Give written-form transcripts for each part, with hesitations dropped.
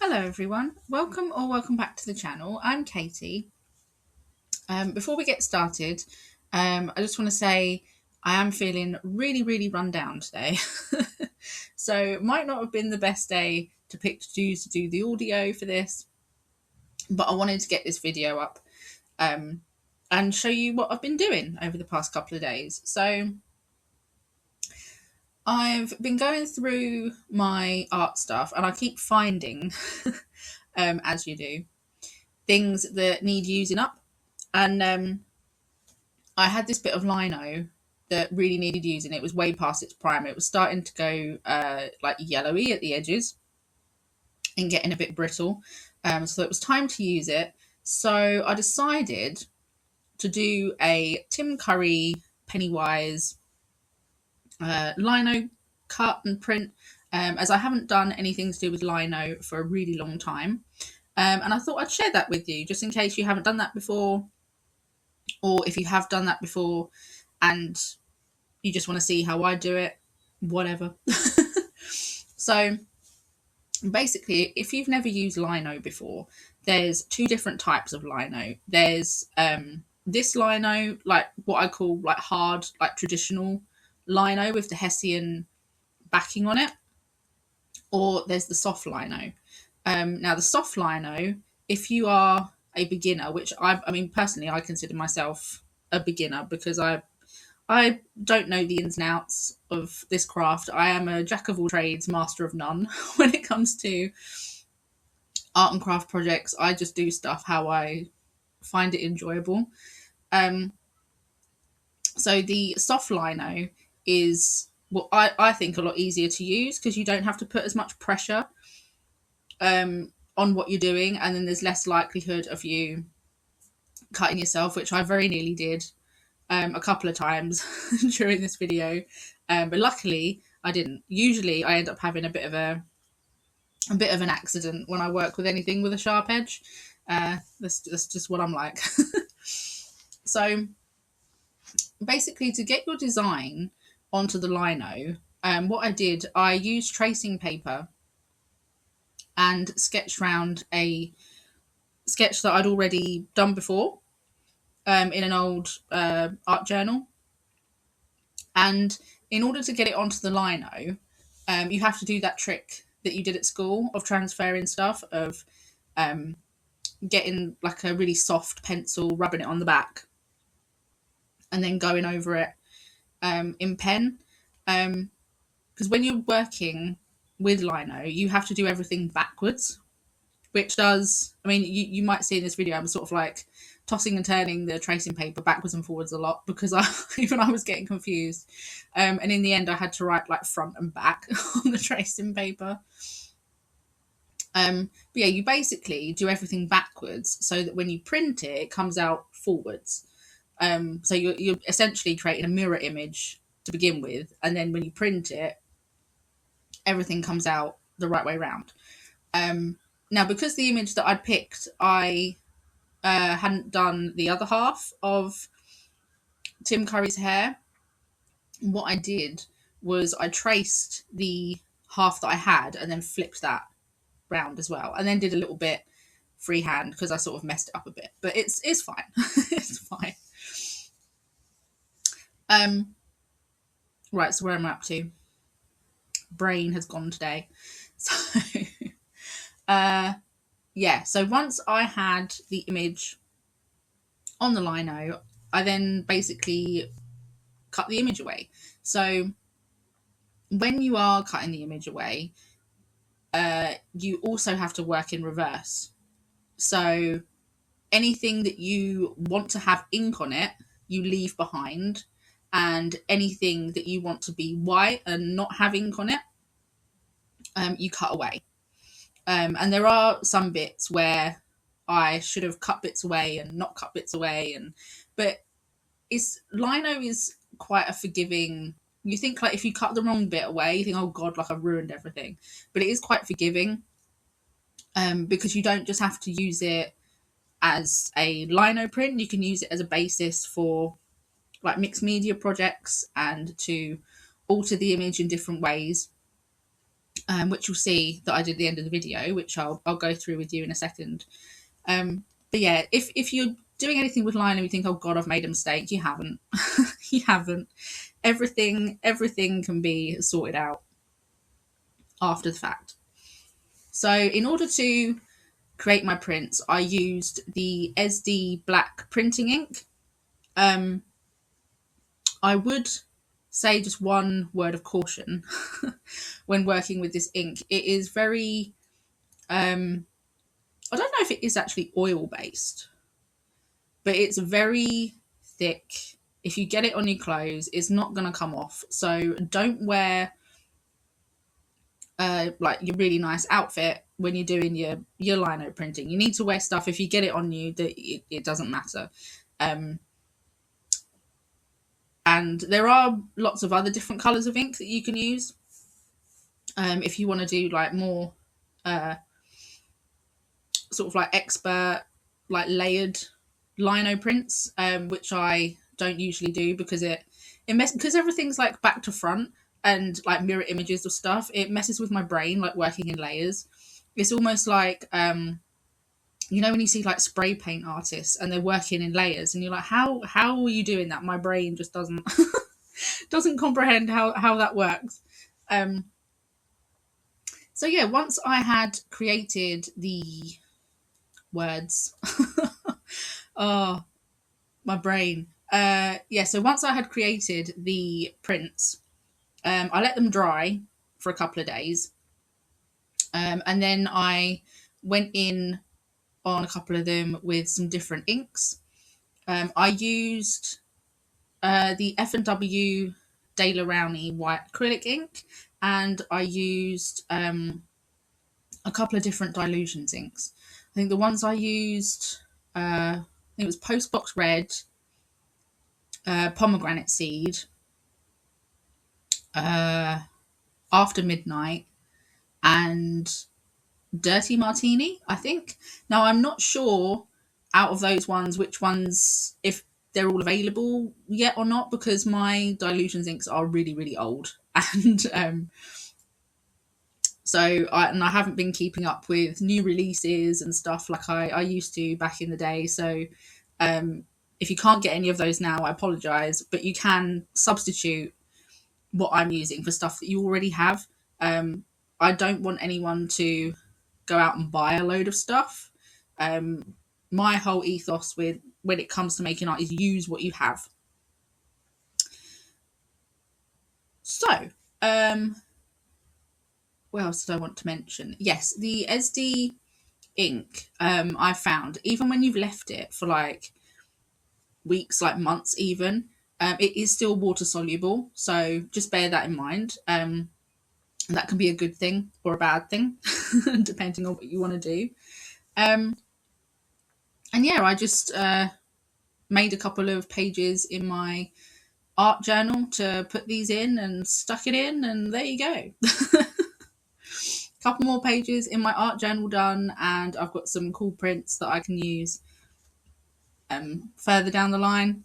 Hello everyone, welcome back to the channel. I'm Katie. Before we get started, I just want to say I am feeling really run down today. So it might not have been the best day to pick to do the audio for this, but I wanted to get this video up and show you what I've been doing over the past couple of days. So I've been going through my art stuff and I keep finding, as you do, things that need using up. And I had this bit of lino that really needed using. It was way past its prime. It was starting to go like yellowy at the edges and getting a bit brittle. So it was time to use it. So I decided to do a Tim Curry Pennywise lino cut and print, as I haven't done anything to do with lino for a really long time. And I thought I'd share that with you just in case you haven't done that before, or if you have done that before and you just want to see how I do it, whatever. So basically, if you've never used lino before, there's two different types of lino. There's this lino, like what I call like hard, like traditional lino with the Hessian backing on it, or there's the soft lino. Now the soft lino, if you are a beginner, which I mean personally I consider myself a beginner because I don't know the ins and outs of this craft. I am a jack of all trades, master of none when it comes to art and craft projects. I just do stuff how I find it enjoyable. So the soft lino is what I think a lot easier to use because you don't have to put as much pressure on what you're doing, and then there's less likelihood of you cutting yourself, which I very nearly did a couple of times during this video, but luckily I didn't. Usually I end up having a bit of an accident when I work with anything with a sharp edge. That's just what I'm like. So basically, to get your design onto the lino, what I did, I used tracing paper and sketched around a sketch that I'd already done before in an old art journal. And in order to get it onto the lino, you have to do that trick that you did at school of transferring stuff, of getting like a really soft pencil, rubbing it on the back, and then going over it in pen. Because when you're working with lino, you have to do everything backwards, which does, I mean, you might see in this video, I'm sort of like tossing and turning the tracing paper backwards and forwards a lot because I was getting confused. And in the end, I had to write like front and back on the tracing paper. But yeah, you basically do everything backwards so that when you print it, it comes out forwards. So you're essentially creating a mirror image to begin with, and then when you print it, everything comes out the right way around. Now, because the image that I'd picked, I hadn't done the other half of Tim Curry's hair, what I did was I traced the half that I had and then flipped that round as well, and then did a little bit freehand because I sort of messed it up a bit, but it's fine. It's fine. Right, so where am I up to? Brain has gone today. So yeah, so once I had the image on the lino, I then basically cut the image away. So when you are cutting the image away, you also have to work in reverse. So anything that you want to have ink on it, you leave behind, and anything that you want to be white and not have ink on it, you cut away. And there are some bits where I should have cut bits away and not cut bits away, but lino is quite a forgiving. You think like if you cut the wrong bit away, you think, oh god, like I've ruined everything. But it is quite forgiving, because you don't just have to use it as a lino print. You can use it as a basis for like mixed media projects and to alter the image in different ways. which you'll see that I did at the end of the video, which I'll go through with you in a second. But yeah, if you're doing anything with lino and you think, oh God, I've made a mistake, you haven't. You haven't. Everything can be sorted out after the fact. So in order to create my prints, I used the Essdee black printing ink. I would say just one word of caution when working with this ink. It is very, I don't know if it is actually oil based, but it's very thick. If you get it on your clothes, it's not going to come off. So don't wear like your really nice outfit when you're doing your lino printing. You need to wear stuff, if you get it on you, that it doesn't matter. And there are lots of other different colours of ink that you can use. If you want to do like more sort of like expert, like layered lino prints, which I don't usually do because because everything's like back to front and like mirror images of stuff. It messes with my brain, like working in layers. It's almost like you know when you see like spray paint artists and they're working in layers and you're like, how are you doing that? My brain just doesn't doesn't comprehend how that works. So yeah, once I had created the words, oh, my brain. Yeah, so once I had created the prints, I let them dry for a couple of days. And then I went in on a couple of them with some different inks. I used the F&W De La Rowney white acrylic ink, and I used a couple of different dilutions inks. I think the ones I used, I think it was Postbox Red, Pomegranate Seed, After Midnight, and Dirty Martini, I think. Now, I'm not sure out of those ones which ones, if they're all available yet or not, because my dilutions inks are really, really old. And so I haven't been keeping up with new releases and stuff like I used to back in the day. So if you can't get any of those now, I apologise, but you can substitute what I'm using for stuff that you already have. I don't want anyone to go out and buy a load of stuff. My whole ethos with when it comes to making art is use what you have. So, what else did I want to mention? Yes, the Essdee ink, I found, even when you've left it for like weeks, like months even, it is still water soluble. So just bear that in mind. And that can be a good thing or a bad thing, depending on what you want to do. And yeah, I just made a couple of pages in my art journal to put these in and stuck it in, and there you go. Couple more pages in my art journal done, and I've got some cool prints that I can use further down the line.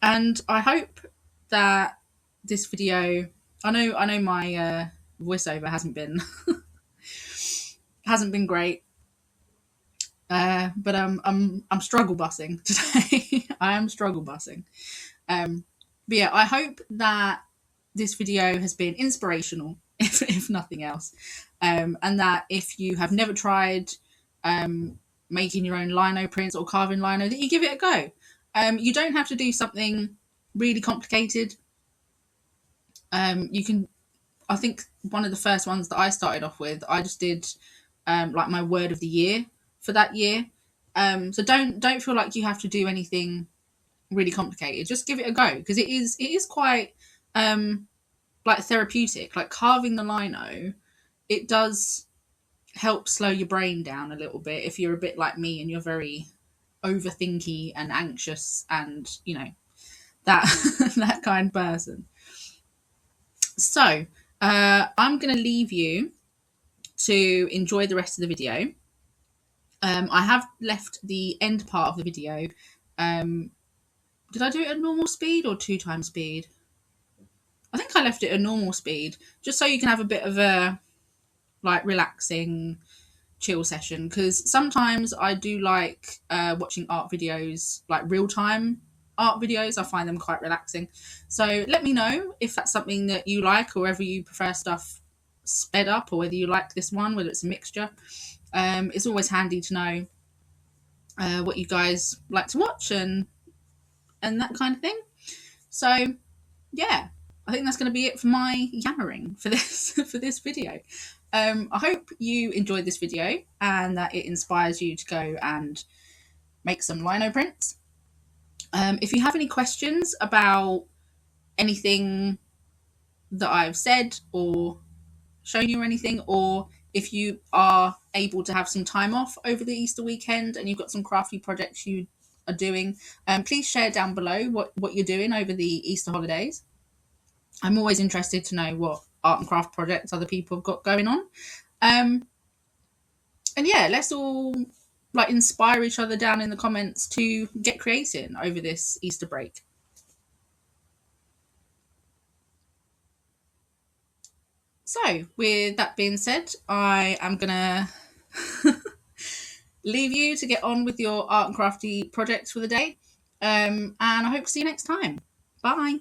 And I hope that this video, I know my voiceover hasn't been great, but I'm struggle bussing today. I am struggle bussing. But yeah, I hope that this video has been inspirational, if nothing else, and that if you have never tried making your own lino prints or carving lino, that you give it a go. You don't have to do something really complicated. You can, I think one of the first ones that I started off with, I just did like my word of the year for that year. So don't feel like you have to do anything really complicated. Just give it a go, because it is quite like therapeutic. Like carving the lino, it does help slow your brain down a little bit if you're a bit like me and you're very overthinky and anxious and that that kind of person. So I'm going to leave you to enjoy the rest of the video. I have left the end part of the video. Did I do it at normal speed or 2x speed? I think I left it at normal speed, just so you can have a bit of a like relaxing chill session, because sometimes I do like watching art videos, like real time art videos. I find them quite relaxing. So let me know if that's something that you like, or whether you prefer stuff sped up, or whether you like this one, whether it's a mixture. It's always handy to know what you guys like to watch and that kind of thing. So yeah, I think that's going to be it for my yammering for this for this video. I hope you enjoyed this video and that it inspires you to go and make some lino prints. If you have any questions about anything that I've said or shown you or anything, or if you are able to have some time off over the Easter weekend and you've got some crafty projects you are doing, please share down below what you're doing over the Easter holidays. I'm always interested to know what art and craft projects other people have got going on. And yeah, let's all like inspire each other down in the comments to get creating over this Easter break. So with that being said, I am gonna leave you to get on with your art and crafty projects for the day. And I hope to see you next time. Bye.